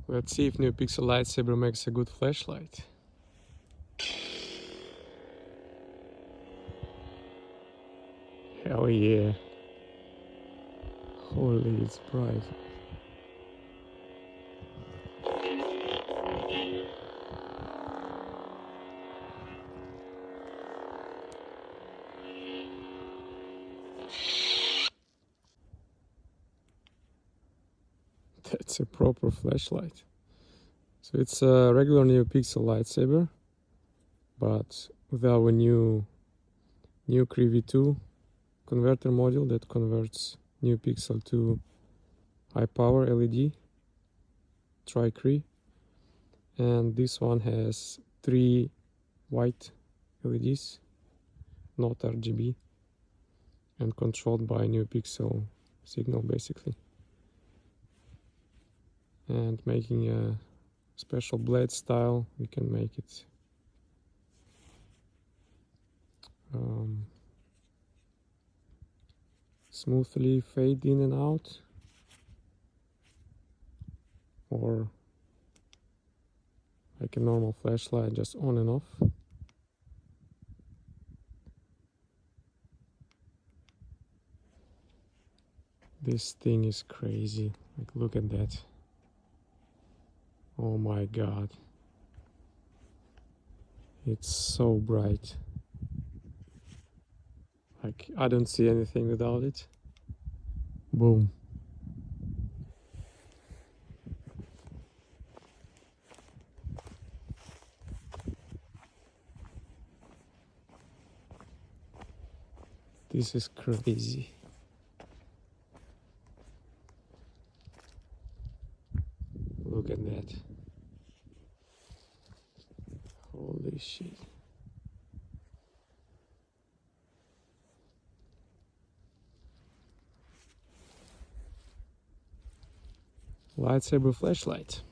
Let's see if NeoPixel lightsaber makes a good flashlight. Hell yeah. Holy, it's bright. That's a proper flashlight. So it's a regular NeoPixel lightsaber, but with our new NeoCree V2 converter module that converts NeoPixel to high power LED TriCree, and this one has 3 white LEDs, not RGB, and controlled by NeoPixel signal basically, and making a special blade style. We can make it smoothly fade in and out, or like a normal flashlight, just on and off. This thing is crazy. Like, look at that. Oh my god. It's so bright. Like, I don't see anything without it. Boom. This is crazy. Look at that. Holy shit. Lightsaber flashlight.